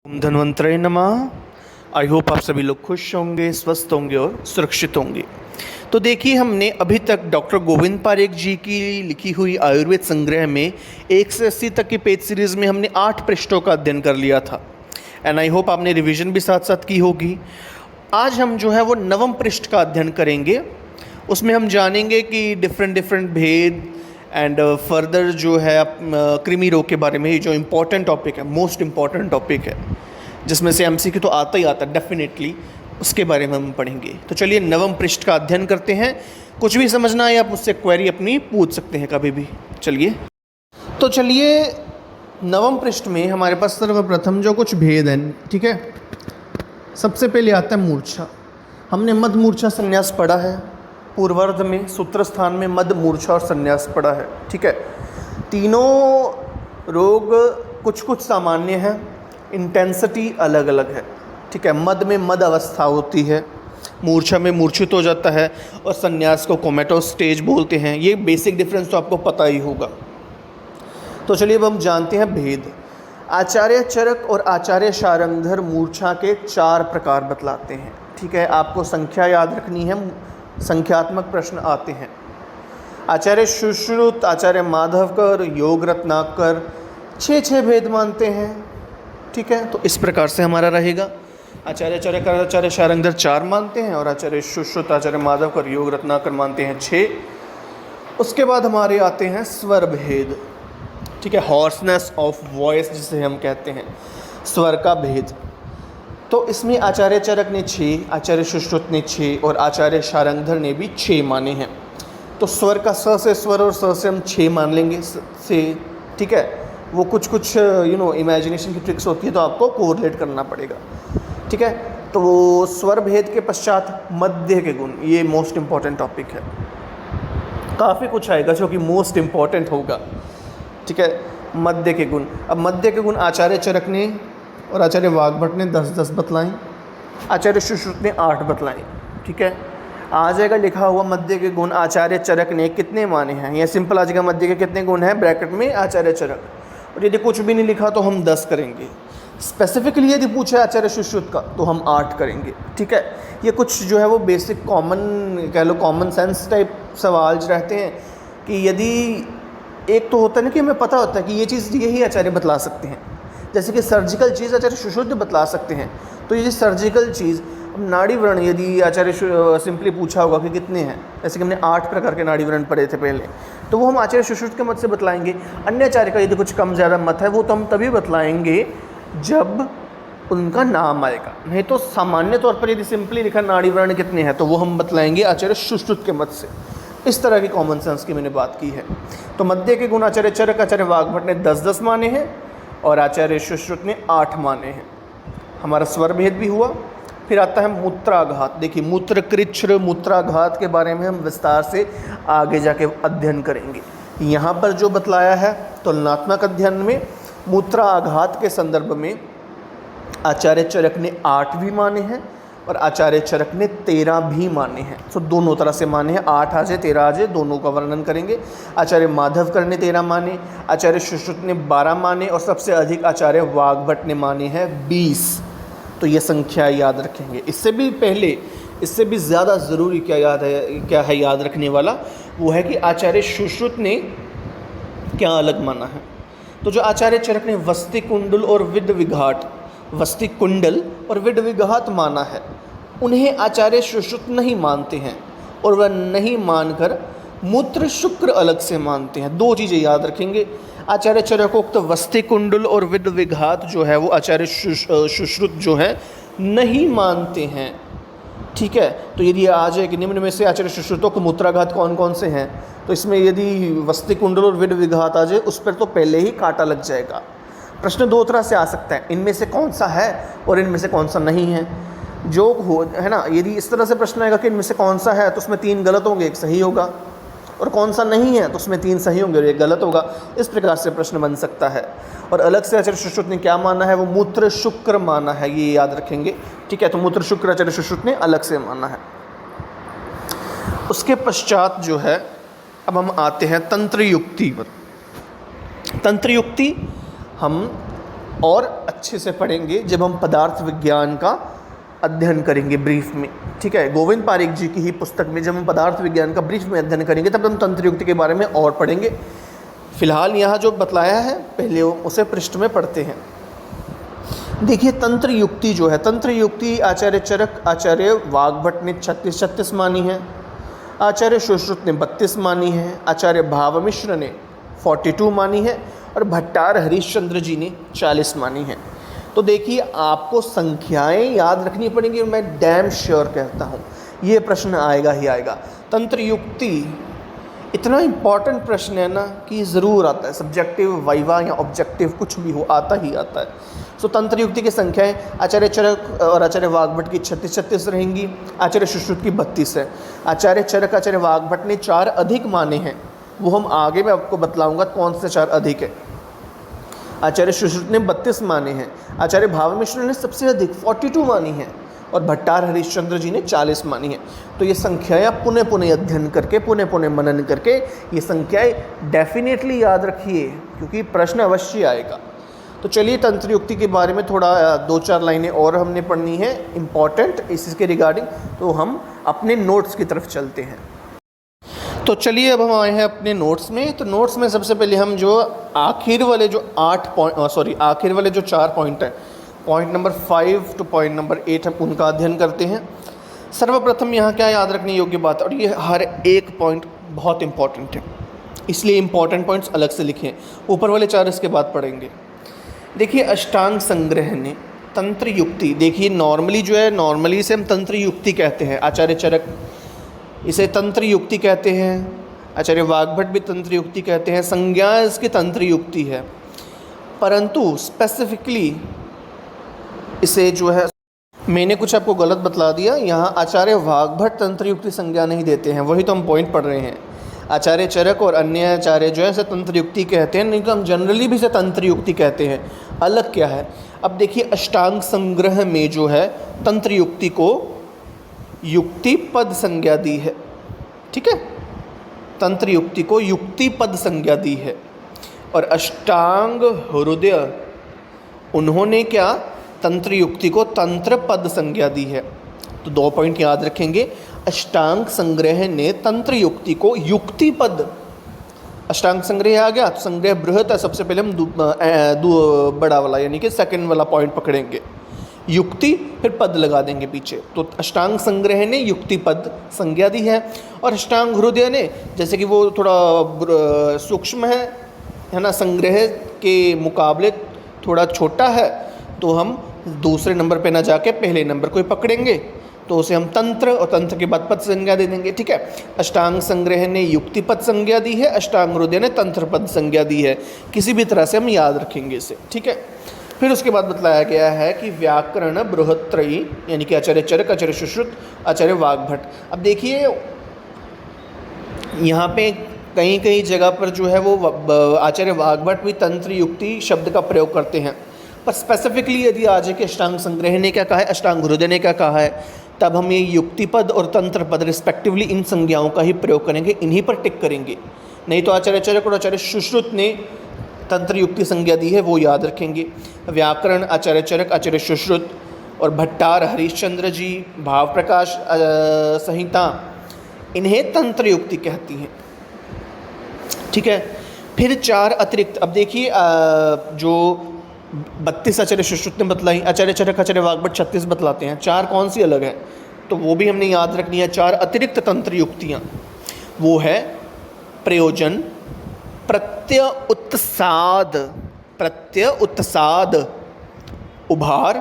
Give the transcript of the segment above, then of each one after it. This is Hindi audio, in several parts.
ओम धन्वंतरे नमः। आई होप आप सभी लोग खुश होंगे, स्वस्थ होंगे और सुरक्षित होंगे। तो देखिए, हमने अभी तक डॉक्टर गोविंद पारेख जी की लिखी हुई आयुर्वेद संग्रह में 1 से 80 तक की पेज सीरीज़ में हमने 8 पृष्ठों का अध्ययन कर लिया था। एंड आई होप आपने रिवीजन भी साथ साथ की होगी। आज हम जो है वो 9वें पृष्ठ का अध्ययन करेंगे। उसमें हम जानेंगे कि डिफरेंट भेद एंड फर्दर जो है कृमि रोग के बारे में, ये जो इम्पोर्टेंट टॉपिक है, मोस्ट इम्पॉर्टेंट टॉपिक है, जिसमें से एमसीक्यू तो आता ही आता डेफिनेटली, उसके बारे में हम पढ़ेंगे। तो चलिए 9वें पृष्ठ का अध्ययन करते हैं। कुछ भी समझना है आप मुझसे क्वेरी अपनी पूछ सकते हैं कभी भी। चलिए 9वें पृष्ठ में हमारे पास सर्वप्रथम जो कुछ भेद हैं, ठीक है। सबसे पहले आता है मूर्छा। हमने मद मूर्छा संन्यास पढ़ा है, पूर्वार्ध में सूत्र स्थान में मद मूर्छा और संन्यास पढ़ा है, ठीक है। तीनों रोग कुछ कुछ सामान्य हैं, इंटेंसिटी अलग अलग है, ठीक है। मद में मद अवस्था होती है, मूर्छा में मूर्छित हो जाता है, और संन्यास को कोमेटोस स्टेज बोलते हैं। ये बेसिक डिफरेंस तो आपको पता ही होगा। तो चलिए अब हम जानते हैं भेद। आचार्य चरक और आचार्य शारंगधर मूर्छा के 4 प्रकार बतलाते हैं, ठीक है। आपको संख्या याद रखनी है, संख्यात्मक प्रश्न आते हैं। आचार्य सुश्रुत, आचार्य माधवकर, योग रत्नाकर 6 भेद मानते हैं, ठीक है। तो इस प्रकार से हमारा रहेगा। आचार्य चरक, आचार्य शारंगधर 4 मानते हैं, और आचार्य सुश्रुत, आचार्य माधवकर, योग रत्नाकर मानते हैं 6। उसके बाद हमारे आते हैं स्वर भेद, ठीक है। हॉर्सनेस ऑफ वॉइस जिसे हम कहते हैं, स्वर का भेद। तो इसमें आचार्य चरक ने 6, आचार्य सुश्रुत ने 6 और आचार्य शारंगधर ने भी 6 माने हैं। तो स्वर का स से स्वर और स से हम 6 मान लेंगे से, ठीक है। वो कुछ इमेजिनेशन की ट्रिक्स होती है, तो आपको कोरिलेट करना पड़ेगा, ठीक है। तो वो स्वर भेद के पश्चात मध्य के गुण, ये मोस्ट इम्पॉर्टेंट टॉपिक है। काफ़ी कुछ आएगा जो कि मोस्ट इम्पॉर्टेंट होगा, ठीक है। मध्य के गुण, अब मध्य के गुण आचार्य चरक ने और आचार्य वाग्भट ने 10-10 बतलाएं, आचार्य सुश्रुत ने 8 बतलाएं, ठीक है। आ जाएगा लिखा हुआ मध्य के गुण आचार्य चरक ने कितने माने हैं, यह सिंपल आ जाएगा मध्य के कितने गुण हैं ब्रैकेट में आचार्य चरक। और यदि कुछ भी नहीं लिखा तो हम 10 करेंगे। स्पेसिफिकली यदि पूछा आचार्य सुश्रुत का तो हम 8 करेंगे, ठीक है। ये कुछ जो है वो बेसिक कॉमन, कह लो कॉमन सेंस टाइप सवाल रहते हैं कि यदि एक तो होता है ना कि हमें पता होता है कि ये चीज़ यही आचार्य बतला सकते हैं, जैसे कि सर्जिकल चीज़ आचार्य सुश्रुत बतला सकते हैं। तो ये सर्जिकल चीज़, नाड़ी व्रण यदि आचार्य सिंपली पूछा होगा कि कितने हैं, जैसे कि हमने 8 प्रकार के नाड़ी व्रण पढ़े थे पहले, तो वो हम आचार्य सुश्रुत के मत से बतलाएंगे। अन्य आचार्य का यदि कुछ कम ज़्यादा मत है वो तो हम तभी बतलाएंगे जब उनका नाम आएगा। नहीं तो सामान्य तौर पर यदि सिंपली लिखा नाड़ी व्रण कितने हैं तो वो हम बतलाएंगे आचार्य सुश्रुत के मत से। इस तरह की कॉमन सेंस की मैंने बात की है। तो मध्य के गुण आचार्य चरक, आचार्य वाग्भट ने 10-10 माने हैं और आचार्य सुश्रुत ने 8 माने हैं। हमारा स्वर भेद भी हुआ। फिर आता है मूत्राघात। देखिए, मूत्र कृच्छ्र मूत्राघात के बारे में हम विस्तार से आगे जाके अध्ययन करेंगे। यहाँ पर जो बतलाया है तुलनात्मक अध्ययन में, मूत्राघात के संदर्भ में आचार्य चरक ने 8 भी माने हैं और आचार्य चरक ने 13 भी माने हैं। तो दोनों तरह से माने हैं, 8 आ जाए 13 आ जाए, दोनों का वर्णन करेंगे। आचार्य माधवकर ने 13 माने, आचार्य सुश्रुत ने 12 माने और सबसे अधिक आचार्य वाग्भट ने माने हैं 20। तो ये संख्या याद रखेंगे। इससे भी पहले, इससे भी ज़्यादा ज़रूरी क्या है याद रखने वाला, वो है कि आचार्य सुश्रुत ने क्या अलग माना है। तो जो आचार्य चरक ने वस्ति कुंडल और विद विघाट, वस्ति कुंडल और विड विघात माना है, उन्हें आचार्य सुश्रुत नहीं मानते हैं, और वह नहीं मानकर मूत्र शुक्र अलग से मानते हैं। 2 चीज़ें याद रखेंगे। आचार्य चरकोक्त वस्ति कुंडल और विद विघात जो है वो आचार्य सुश्रुत जो है नहीं मानते हैं, ठीक है। तो यदि आ जाए कि निम्न में से आचार्य सुश्रुतों को मूत्राघात कौन कौन से हैं, तो इसमें यदि वस्ति कुंडल और विड विघात आ जाए उस पर तो पहले ही कांटा लग जाएगा। प्रश्न 2 तरह से आ सकता है, इनमें से कौन सा है और इनमें से कौन सा नहीं है, जो हो है ना। यदि इस तरह से प्रश्न आएगा कि इनमें से कौन सा है तो उसमें 3 गलत होंगे, 1 सही होगा, और कौन सा नहीं है तो उसमें 3 सही होंगे और 1 गलत होगा। इस प्रकार से प्रश्न बन सकता है। और अलग से आचार्य सुश्रुत ने क्या माना है, वो मूत्र शुक्र माना है, ये याद रखेंगे, ठीक है। तो मूत्र शुक्र आचार्य सुश्रुत ने अलग से माना है। उसके पश्चात जो है अब हम आते हैं तंत्र युक्ति पर। तंत्र युक्ति हम और अच्छे से पढ़ेंगे जब हम पदार्थ विज्ञान का अध्ययन करेंगे ब्रीफ में। ठीक है, गोविंद पारीख जी की ही पुस्तक में जब हम पदार्थ विज्ञान का ब्रीफ में अध्ययन करेंगे तब हम तंत्र युक्ति के बारे में और पढ़ेंगे। फिलहाल यहाँ जो बतलाया है पहले उसे पृष्ठ में पढ़ते हैं। देखिए तंत्र युक्ति जो है, तंत्र युक्ति आचार्य चरक आचार्य वाग्भट ने 36 मानी है, आचार्य सुश्रुत ने 32 मानी है, आचार्य भावमिश्र ने 42 मानी है और भट्टार हरिश्चंद्र जी ने 40 मानी है। तो देखिए आपको संख्याएं याद रखनी पड़ेंगी और मैं डैम श्योर कहता हूँ ये प्रश्न आएगा ही आएगा। तंत्र युक्ति इतना इम्पॉर्टेंट प्रश्न है ना कि ज़रूर आता है, सब्जेक्टिव वाइवा या ऑब्जेक्टिव कुछ भी हो आता ही आता है। सो तंत्र युक्ति की संख्याएं आचार्य चरक और आचार्य वाग्भट की 36 रहेंगी, आचार्य सुश्रुत की 32 है। आचार्य चरक आचार्य वाग्भट ने 4 अधिक माने हैं, वो हम आगे मैं आपको बतलाऊंगा कौन से 4 अधिक है। आचार्य सुश्रुत ने 32 माने हैं, आचार्य भावमिश्र ने सबसे अधिक 42 मानी है और भट्टार हरिश्चंद्र जी ने 40 मानी है। तो ये संख्याएं पुनः पुनः अध्ययन करके पुनः पुनः मनन करके ये संख्याएं डेफिनेटली याद रखिए क्योंकि प्रश्न अवश्य आएगा। तो चलिए तंत्र युक्ति के बारे में थोड़ा 2-4 लाइनें और हमने पढ़नी है इम्पॉर्टेंट इसके रिगार्डिंग, तो हम अपने नोट्स की तरफ चलते हैं। तो चलिए अब हम आए हैं अपने नोट्स में। तो नोट्स में सबसे पहले हम जो आखिर वाले जो 4 पॉइंट हैं, point number 5 two point number 8 हम उनका अध्ययन करते हैं। सर्वप्रथम यहाँ क्या याद रखने योग्य बात, और ये हर एक पॉइंट बहुत इंपॉर्टेंट है इसलिए इंपॉर्टेंट पॉइंट्स अलग से लिखें, ऊपर वाले 4 इसके बाद पढ़ेंगे। देखिए अष्टांग संग्रह ने तंत्र युक्ति, देखिए नॉर्मली से हम तंत्र युक्ति कहते हैं, आचार्य चरक इसे तंत्र युक्ति कहते हैं, आचार्य वाग्भट भी तंत्र युक्ति कहते हैं, संज्ञा इसकी तंत्र युक्ति है, परंतु स्पेसिफिकली इसे जो है मैंने कुछ आपको गलत बतला दिया। यहाँ आचार्य वाग्भट तंत्र युक्ति संज्ञा नहीं देते हैं, वही तो हम पॉइंट पढ़ रहे हैं। आचार्य चरक और अन्य आचार्य जो है इसे तंत्र युक्ति कहते हैं, नहीं तो हम जनरली भी इसे तंत्र युक्ति कहते हैं। अलग क्या है, अब देखिए अष्टांग संग्रह में जो है तंत्र युक्ति को युक्ति पद संज्ञा दी है। ठीक है, तंत्र युक्ति को युक्ति पद संज्ञा दी है और अष्टांग हृदय उन्होंने क्या तंत्र युक्ति को तंत्र पद संज्ञा दी है। तो 2 पॉइंट याद रखेंगे, अष्टांग संग्रह ने तंत्र युक्ति को युक्ति पद, अष्टांग संग्रह आ गया तो संग्रह बृहत है, सबसे पहले हम बड़ा वाला यानी कि सेकंड वाला पॉइंट पकड़ेंगे, युक्ति फिर पद लगा देंगे पीछे। तो अष्टांग संग्रह ने युक्ति पद संज्ञा दी है और अष्टांग हृदय ने, जैसे कि वो थोड़ा सूक्ष्म है ना, संग्रह के मुकाबले थोड़ा छोटा है, तो हम दूसरे नंबर पे ना जाके पहले नंबर को ही पकड़ेंगे, तो उसे हम तंत्र और तंत्र के बाद पद संज्ञा दे देंगे। ठीक है, अष्टांग संग्रह ने युक्ति पद संज्ञा दी है, अष्टांग हृदय ने तंत्र पद संज्ञा दी है, किसी भी तरह से हम याद रखेंगे इसे। ठीक है, फिर उसके बाद बतलाया गया है कि व्याकरण बृहत्त्रयी यानी कि आचार्य चरक आचार्य सुश्रुत आचार्य वाग्भट। अब देखिए यहाँ पे कहीं कहीं जगह पर जो है वो आचार्य वाग्भट भी तंत्र युक्ति शब्द का प्रयोग करते हैं, पर स्पेसिफिकली यदि आज के अष्टांग संग्रह ने क्या कहा है, अष्टांग हृदय ने क्या कहा है, तब हम ये युक्ति पद और तंत्र पद रिस्पेक्टिवली इन संज्ञाओं का ही प्रयोग करेंगे, इन्हीं पर टिक करेंगे। नहीं तो आचार्य चरक और आचार्य सुश्रुत ने तंत्र युक्ति संज्ञा दी है वो याद रखेंगे। व्याकरण आचार्य चरक आचार्य सुश्रुत और भट्टार हरिश्चंद्र जी भाव प्रकाश संहिता इन्हें तंत्र युक्ति कहती हैं। ठीक है, फिर 4 अतिरिक्त, अब देखिए जो 32 आचार्य सुश्रुत ने बतलाई, आचार्य चरक आचार्य वाग्भट 36 बतलाते हैं, 4 कौन सी अलग है तो वो भी हमने याद रखनी है। 4 अतिरिक्त तंत्र युक्तियाँ वो है प्रयोजन, प्रत्यय उत्साद, उभार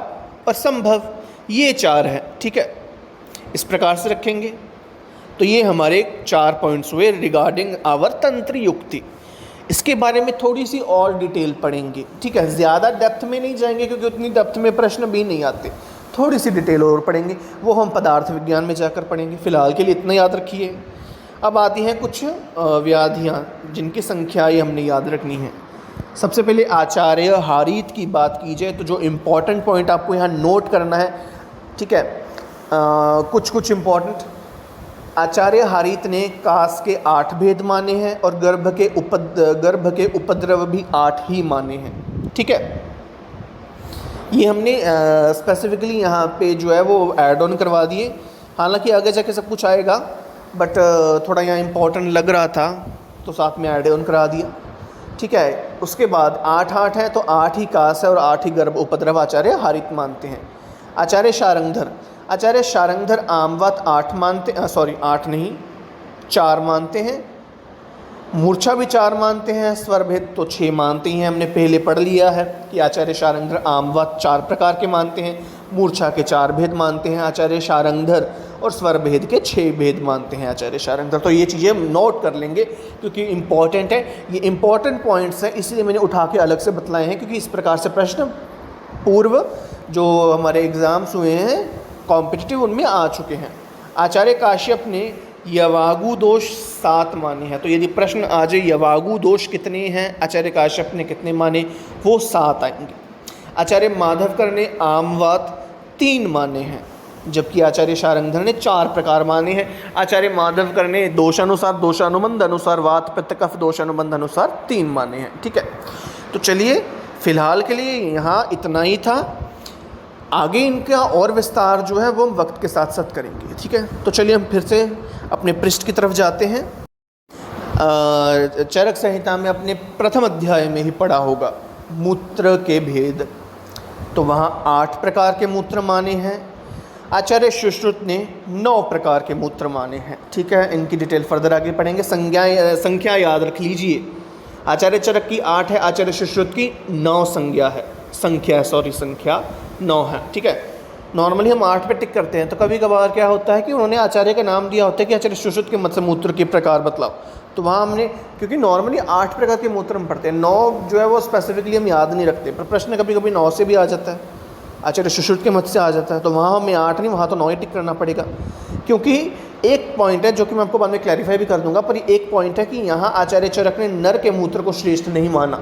और संभव, ये 4 है। ठीक है, इस प्रकार से रखेंगे। तो ये हमारे 4 पॉइंट्स हुए रिगार्डिंग आवर तंत्र युक्ति। इसके बारे में थोड़ी सी और डिटेल पढ़ेंगे। ठीक है, ज़्यादा डेप्थ में नहीं जाएंगे क्योंकि उतनी डेप्थ में प्रश्न भी नहीं आते, थोड़ी सी डिटेल और पढ़ेंगे, वो हम पदार्थ विज्ञान में जाकर पढ़ेंगे। फिलहाल के लिए इतना याद रखिए। अब आती हैं कुछ व्याधियाँ जिनकी संख्याएँ हमने याद रखनी है। सबसे पहले आचार्य हारीत की बात की जाए तो जो इम्पॉर्टेंट पॉइंट आपको यहाँ नोट करना है, ठीक है, कुछ इम्पॉर्टेंट, आचार्य हारीत ने कास के 8 भेद माने हैं और गर्भ के उपद्रव भी 8 ही माने हैं। ठीक है, ये हमने स्पेसिफिकली यहाँ पे जो है वो ऐड ऑन करवा दिए, हालांकि आगे जाके सब कुछ आएगा, बट थोड़ा यहाँ इम्पोर्टेंट लग रहा था तो साथ में ऐड ऑन करा दिया। ठीक है, उसके बाद 8 है तो 8 ही कास है और 8 ही गर्भ उपद्रव आचार्य हारित मानते हैं। आचार्य शारंगधर आमवत 8 मानते, 8 नहीं 4 मानते हैं। मूर्छा भी 4 मानते हैं, स्वर भेद तो 6 मानते हैं। हमने पहले पढ़ लिया है कि आचार्य शारंगधर आमवत 4 प्रकार के मानते हैं, मूर्छा के 4 भेद मानते हैं आचार्य शारंगधर, और स्वर भेद के 6 भेद मानते हैं आचार्य शारंगधर। तो ये चीज़ें नोट कर लेंगे क्योंकि इंपॉर्टेंट है, ये इंपॉर्टेंट पॉइंट्स हैं, इसलिए मैंने उठा के अलग से बतलाए हैं, क्योंकि इस प्रकार से प्रश्न पूर्व जो हमारे एग्ज़ाम्स हुए हैं कॉम्पिटिटिव उनमें आ चुके हैं। आचार्य काश्यप ने यवागु दोष 7 माने हैं, तो यदि प्रश्न आ जाए यवागु दोष कितने हैं, आचार्य काश्यप ने कितने माने, वो 7 आएंगे। आचार्य माधवकर ने आमवत 3 माने हैं, जबकि आचार्य शारंगधर ने 4 प्रकार माने हैं। आचार्य माधवकर ने दोषानुसार, दोषानुबंध अनुसार, वात पित्त कफ दोषानुबंध अनुसार 3 माने हैं। ठीक है, तो चलिए फिलहाल के लिए यहाँ इतना ही था, आगे इनका और विस्तार जो है वो हम वक्त के साथ साथ करेंगे। ठीक है, तो चलिए हम फिर से अपने पृष्ठ की तरफ जाते हैं। चरक संहिता में अपने प्रथम अध्याय में ही पढ़ा होगा मूत्र के भेद, तो वहाँ 8 प्रकार के मूत्र माने हैं। आचार्य सुश्रुत ने 9 प्रकार के मूत्र माने हैं। ठीक है, इनकी डिटेल फर्दर आगे पढ़ेंगे। संख्या याद रख लीजिए, आचार्य चरक की 8 है, आचार्य सुश्रुत की 9 संख्या 9 है। ठीक है, नॉर्मली हम 8 पे टिक करते हैं, तो कभी कभार क्या होता है कि उन्होंने आचार्य का नाम दिया होता है कि आचार्य सुश्रुत के मत से मूत्र के प्रकार बतलाओ, तो वहाँ हमने, क्योंकि नॉर्मली 8 प्रकार के मूत्र हम पढ़ते हैं, 9 जो है वो स्पेसिफिकली हम याद नहीं रखते, पर प्रश्न कभी कभी 9 से भी आ जाता है, आचार्य सुश्रुत के मत से आ जाता है, तो वहाँ हमें 8 नहीं, वहाँ तो 9 ही टिक करना पड़ेगा। क्योंकि एक पॉइंट है जो कि मैं आपको बाद में क्लैरिफाई भी कर दूंगा, पर एक पॉइंट है कि यहाँ आचार्य चरक ने नर के मूत्र को श्रेष्ठ नहीं माना,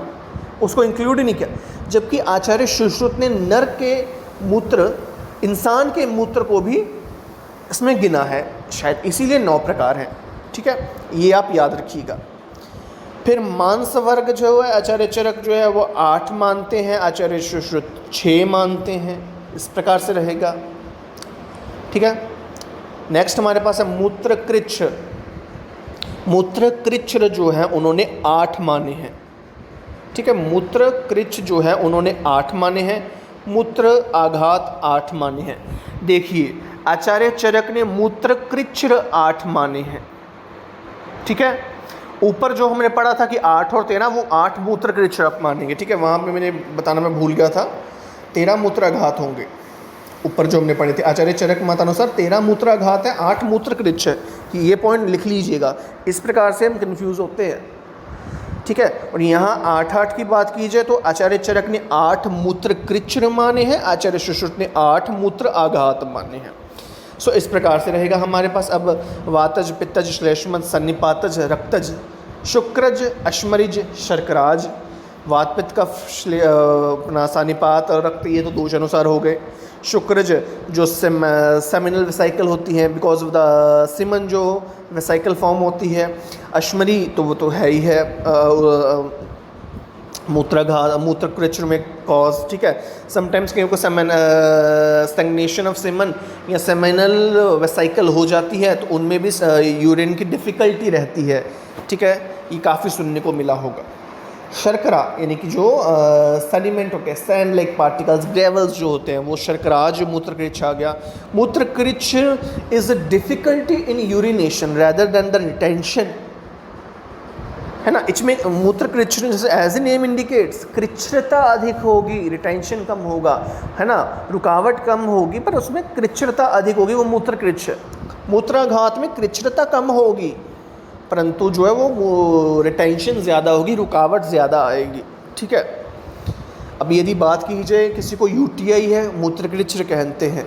उसको इंक्लूड ही नहीं किया, जबकि आचार्य सुश्रुत ने नर के मूत्र, इंसान के मूत्र को भी इसमें गिना है, शायद इसीलिए 9 प्रकार हैं। ठीक है, ये आप याद रखिएगा। फिर मांस वर्ग जो है आचार्य चरक जो है वो 8 मानते हैं, आचार्य सुश्रुत 6 मानते हैं, इस प्रकार से रहेगा। ठीक है, नेक्स्ट हमारे पास है मूत्रकृच्छ। मूत्रकृच्छ जो है उन्होंने 8 माने हैं। ठीक है, मूत्रकृच्छ जो है उन्होंने 8 माने हैं, मूत्र आघात 8 माने हैं। देखिए आचार्य चरक ने मूत्रकृच्छ 8 माने हैं। ठीक है, ऊपर जो हमने पढ़ा था कि 8 और 13, वो 8 मूत्रकृच्छ आप मानेंगे। ठीक है, वहाँ पे मैंने बताना मैं भूल गया था, 13 मूत्राघात होंगे ऊपर जो हमने पढ़े थे। आचार्य चरक मतानुसार 13 मूत्राघात है, 8 मूत्रकृच्छ है, कि ये पॉइंट लिख लीजिएगा, इस प्रकार से हम कन्फ्यूज़ होते हैं। ठीक है, और यहाँ 8 की बात की जाए तो आचार्य चरक ने 8 मूत्रकृच्छ माने हैं, आचार्य सुश्रुत ने 8 मूत्र आघात माने हैं। सो इस प्रकार से रहेगा हमारे पास। अब वातज, पित्तज, श्लेष्मज, सन्निपातज, रक्तज, शुक्रज, अश्मरिज, शर्कराज, वात पित्त कफ, अपना सानिपात और रक्त, ये तो दोष अनुसार हो गए। शुक्रज जो सेमिनल वेसाइकल होती है, बिकॉज ऑफ द सिमन जो वेसाइकल फॉर्म होती है। अश्मरी तो वो तो है ही है, मूत्राघात, मूत्रकृच्छ में कॉज। ठीक है, समटाइम्स कहीं को स्टैग्नेशन ऑफ सेमन या सेमिनल वेसाइकल हो जाती है, तो उनमें भी यूरिन की डिफ़िकल्टी रहती है। ठीक है, ये काफ़ी सुनने को मिला होगा। शर्करा यानी कि जो सेडिमेंट होते हैं, सैंड लाइक पार्टिकल्स, ग्रेवल्स जो होते हैं, वो शर्कराज मूत्रकृच्छ आ गया। मूत्रकृच्छ is a difficulty in urination rather than the retention, है ना। इसमें मूत्रकृच्छ जैसे एज ए नेम इंडिकेट्स, कृच्छ्रता अधिक होगी, रिटेंशन कम होगा, है ना, रुकावट कम होगी, पर उसमें कृच्छ्रता अधिक होगी, वो मूत्रकृच्छ। मूत्राघात में कृच्छ्रता कम होगी, परंतु जो है वो रिटेंशन ज़्यादा होगी, रुकावट ज़्यादा आएगी। ठीक है, अब यदि बात की जाए, किसी को यूटीआई है, मूत्रकृच्छ कहते हैं।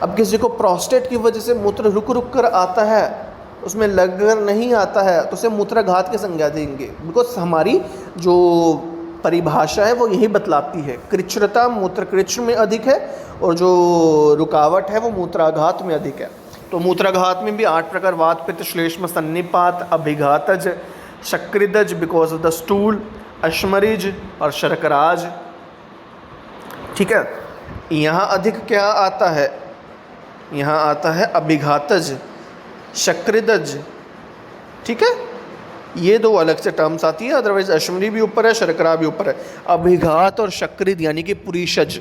अब किसी को प्रोस्टेट की वजह से मूत्र रुक रुक कर आता है, उसमें लगकर नहीं आता है, तो उसे मूत्राघात की संज्ञा देंगे, बिकॉज हमारी जो परिभाषा है वो यही बतलाती है, कृच्छ्रता मूत्रकृच्छ में अधिक है और जो रुकावट है वो मूत्राघात में अधिक है। तो मूत्राघात में भी 8 प्रकार, वात पित्त श्लेष्म सन्निपात, अभिघातज, शक्रिदज बिकॉज ऑफ द स्टूल, अश्मरिज और शर्कराज। ठीक है। यहाँ अधिक क्या आता है, यहाँ आता है अभिघातज, शक्रिदज। ठीक है, ये दो अलग से टर्म्स आती है, अदरवाइज अश्वनी भी ऊपर है, शर्करा भी ऊपर है। अभिघात और शक्रिद यानी कि पुरीषज।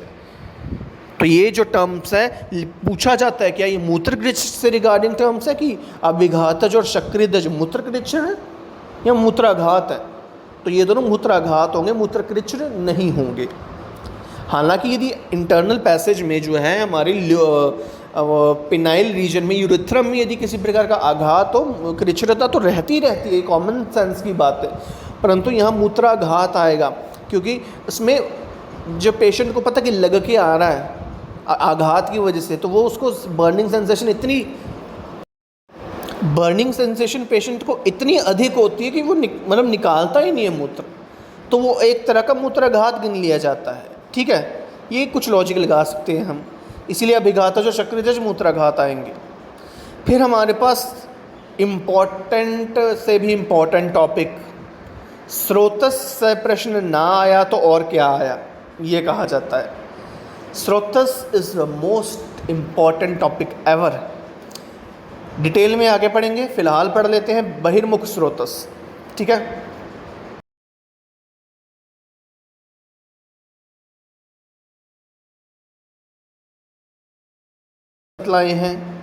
तो ये जो टर्म्स है पूछा जाता है क्या ये मूत्रकृच से रिगार्डिंग टर्म्स है कि अभिघातज और शक्रिदज मूत्रकृच है या मूत्राघात है। तो ये दोनों मूत्राघात होंगे, मूत्रकृच नहीं होंगे। हालांकि यदि इंटरनल पैसेज में जो है हमारी पिनाइल रीजन में, यूरिथ्रम में यदि किसी प्रकार का आघात हो, कृच्छ्रता तो रहती रहती है, कॉमन सेंस की बात है। परंतु यहाँ मूत्राघात आएगा क्योंकि इसमें जो पेशेंट को पता कि लग के आ रहा है आघात की वजह से, तो वो उसको बर्निंग सेंसेशन पेशेंट को इतनी अधिक होती है कि वो मतलब निकालता ही नहीं है मूत्र, तो वो एक तरह का मूत्राघात गिन लिया जाता है। ठीक है, ये कुछ लॉजिक लगा सकते हैं हम, इसीलिए अभिघातज और शक्रिदज मूत्राघात आएंगे। फिर हमारे पास इम्पॉर्टेंट से भी इम्पॉर्टेंट टॉपिक, स्रोतस से प्रश्न ना आया तो और क्या आया, ये कहा जाता है। स्रोतस is the most important topic ever. Detail में आगे पढ़ेंगे, फिलहाल पढ़ लेते हैं बहिर्मुख स्रोतस। ठीक है, लाए हैं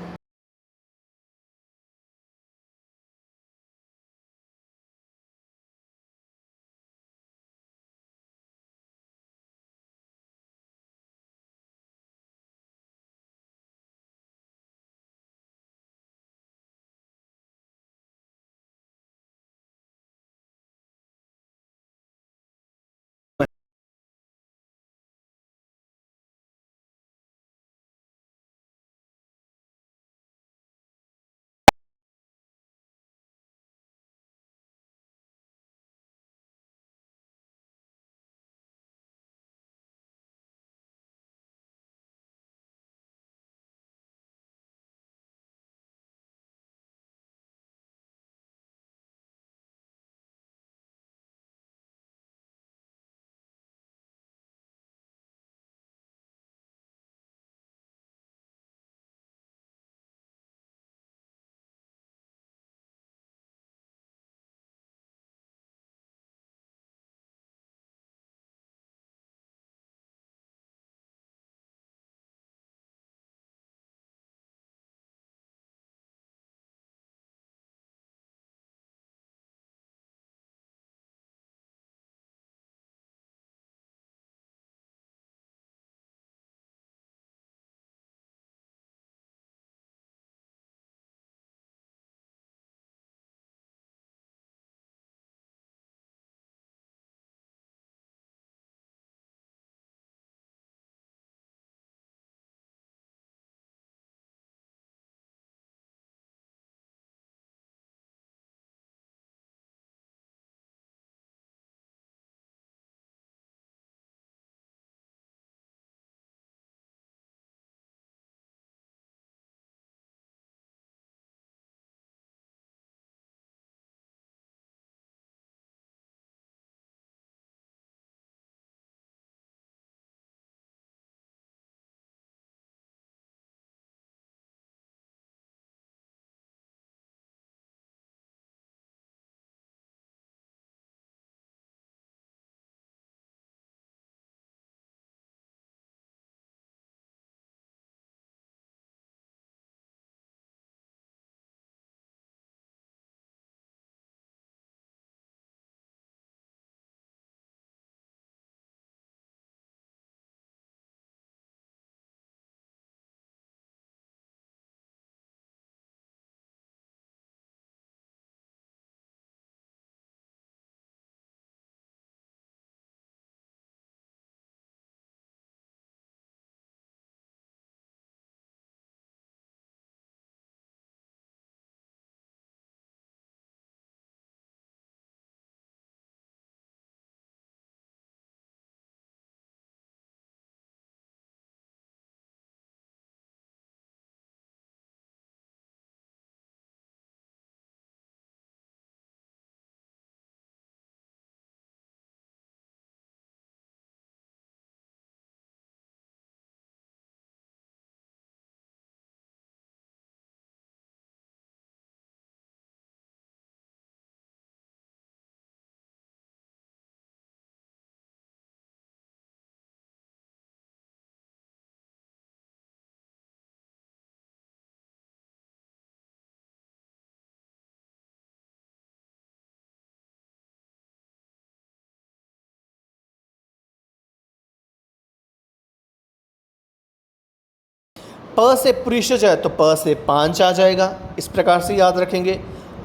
प से पुरीषज है तो प से 5 आ जाएगा, इस प्रकार से याद रखेंगे।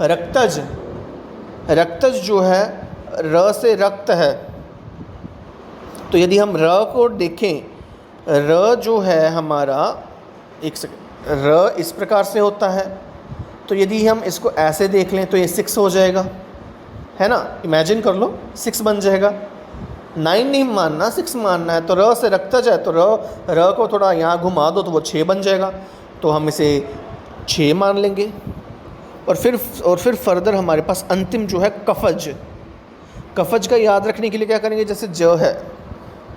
रक्तज, रक्तज जो है र से रक्त है, तो यदि हम र को देखें, र जो है हमारा, एक सेकंड, र इस प्रकार से होता है, तो यदि हम इसको ऐसे देख लें तो ये 6 हो जाएगा, है ना। इमेजिन कर लो 6 बन जाएगा। 9 नहीं मानना, 6 मानना है। तो र से रक्तज है तो र को थोड़ा यहाँ घुमा दो तो वो 6 बन जाएगा, तो हम इसे 6 मान लेंगे। और फिर फर्दर हमारे पास अंतिम जो है कफज। कफज का याद रखने के लिए क्या करेंगे, जैसे ज है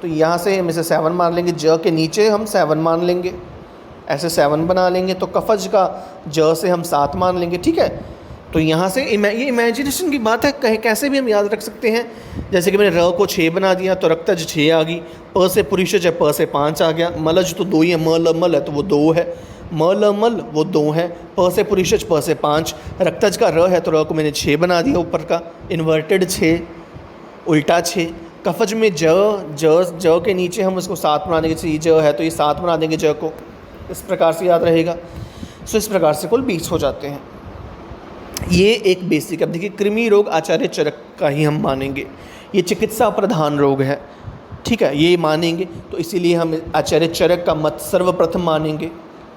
तो यहाँ से हम इसे 7 मान लेंगे, ज के नीचे हम 7 मान लेंगे, ऐसे 7 बना लेंगे। तो कफज का ज से हम 7 मान लेंगे, ठीक है। तो यहाँ से ये इमेजिनेशन की बात है, कहीं कैसे भी हम याद रख सकते हैं। जैसे कि मैंने र को 6 बना दिया तो रक्तज 6 आ गई, प से पुरीषज है प से 5 आ गया, मलज तो 2 ही है, म ल मल है तो वो 2 है, म ल मल वो 2 है, प से पुरीषज प से 5, रक्तज का र है तो र को मैंने 6 बना दिया, ऊपर का इन्वर्टेड 6, उल्टा 6। कफज में ज के नीचे हम उसको 7 बना देंगे, जैसे ज है तो ये 7 बना देंगे ज को, इस प्रकार से याद रहेगा। सो इस प्रकार से कुल 20 हो जाते हैं। ये एक बेसिक। अब देखिए कृमि रोग आचार्य चरक का ही हम मानेंगे, ये चिकित्सा प्रधान रोग है, ठीक है, ये मानेंगे। तो इसीलिए हम आचार्य चरक का मत सर्वप्रथम मानेंगे।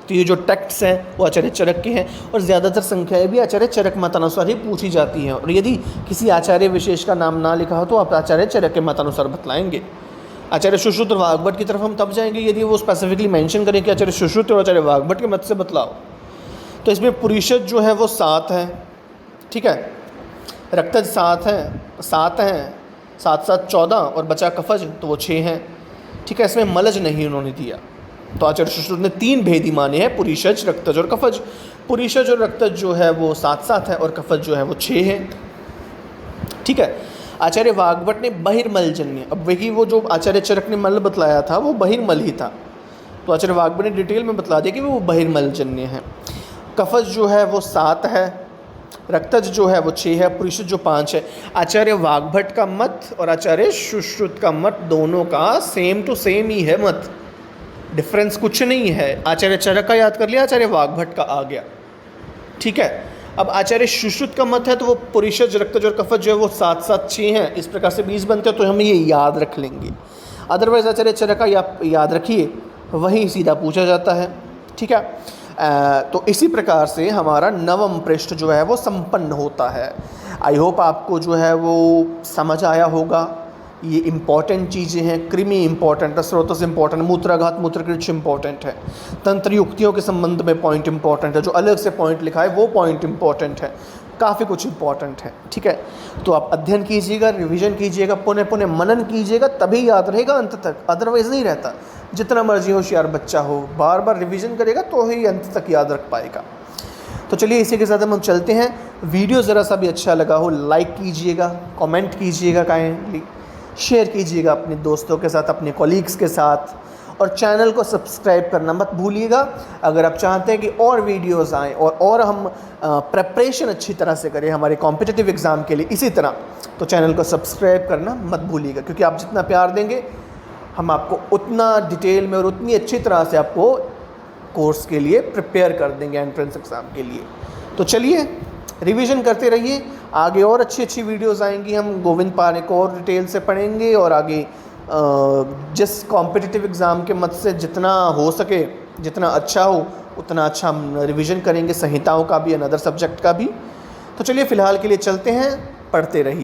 तो ये जो टेक्ट्स हैं वो आचार्य चरक के हैं, और ज़्यादातर संख्याएँ भी आचार्य चरक मतानुसार ही पूछी जाती हैं। और यदि किसी आचार्य विशेष का नाम ना लिखा हो तो आप आचार्य चरक के मतानुसार बतलाएंगे। आचार्य सुश्रुत और वाग्भट की तरफ हम तब जाएंगे यदि वो स्पेसिफिकली मेंशन करें कि आचार्य सुश्रुत और आचार्य वाग्भट के मत से बतलाओ। तो इसमें पुरीषज जो है वो 7 है, ठीक है, रक्तज 7 हैं, 7 7 14, और बचा कफज तो वो 6 हैं, ठीक है। इसमें मलज नहीं उन्होंने दिया, तो आचार्य सुश्रुत ने 3 भेदी माने हैं, पुरीषज, रक्तज और कफज। पुरीषज और रक्तज जो है वो 7 है और कफज जो है वो 6 है, ठीक है। आचार्य वाग्भट ने बहिर्मलजन्य, अब वही वो जो आचार्य चरक ने मल बतलाया था वो बहिर्मल ही था, तो आचार्य वाग्भट ने डिटेल में बतला दिया कि वो बहिर्मलजन्य है। कफज जो है वो 7 है, रक्तज जो है वो 6 है, पुरीषज जो 5 है। आचार्य वाग्भट का मत और आचार्य सुश्रुत का मत दोनों का सेम टू सेम ही है मत, डिफरेंस कुछ नहीं है। आचार्य चरक का याद कर लिया, आचार्य वाग्भट का आ गया, ठीक है। अब आचार्य सुश्रुत का मत है तो वो पुरीषज, रक्तज और कफज जो है वो 7 7 6 हैं, इस प्रकार से 20 बनते हैं, तो हम ये याद रख लेंगे। अदरवाइज आचार्य चरक का याद रखिए, वही सीधा पूछा जाता है, ठीक है। तो इसी प्रकार से हमारा नवम पृष्ठ जो है वो संपन्न होता है। आई होप आपको जो है वो समझ आया होगा। ये इम्पॉर्टेंट चीज़ें हैं, कृमि इम्पॉर्टेंट है, स्रोतस इम्पॉर्टेंट, मूत्राघात मूत्रकृच्छ इम्पॉर्टेंट है, तंत्र युक्तियों के संबंध में पॉइंट इम्पॉर्टेंट है, जो अलग से पॉइंट लिखा है वो पॉइंट इम्पॉर्टेंट है, काफ़ी कुछ इम्पॉर्टेंट है, ठीक है। तो आप अध्ययन कीजिएगा, रिवीजन कीजिएगा, पुनः पुनः मनन कीजिएगा, तभी याद रहेगा अंत तक, अदरवाइज़ नहीं रहता। जितना मर्जी होशियार बच्चा हो, बार बार रिवीजन करेगा तो ही अंत तक याद रख पाएगा। तो चलिए इसी के साथ हम चलते हैं। वीडियो ज़रा सा भी अच्छा लगा हो लाइक कीजिएगा, कमेंट कीजिएगा, काइंडली शेयर कीजिएगा अपने दोस्तों के साथ, अपने कॉलीग्स के साथ, और चैनल को सब्सक्राइब करना मत भूलिएगा। अगर आप चाहते हैं कि और वीडियोस आएँ और हम प्रेपरेशन अच्छी तरह से करें हमारे कॉम्पिटिटिव एग्ज़ाम के लिए इसी तरह, तो चैनल को सब्सक्राइब करना मत भूलिएगा, क्योंकि आप जितना प्यार देंगे हम आपको उतना डिटेल में और उतनी अच्छी तरह से आपको कोर्स के लिए प्रिपेयर कर देंगे एंट्रेंस एग्ज़ाम के लिए। तो चलिए रिवीजन करते रहिए, आगे और अच्छी अच्छी वीडियोस आएंगी, हम गोविंद पारे को और डिटेल से पढ़ेंगे, और आगे जिस कॉम्पिटिटिव एग्ज़ाम के मत से जितना हो सके, जितना अच्छा हो उतना अच्छा हम रिवीजन करेंगे, संहिताओं का भी, अनदर सब्जेक्ट का भी। तो चलिए फ़िलहाल के लिए चलते हैं, पढ़ते रहिए।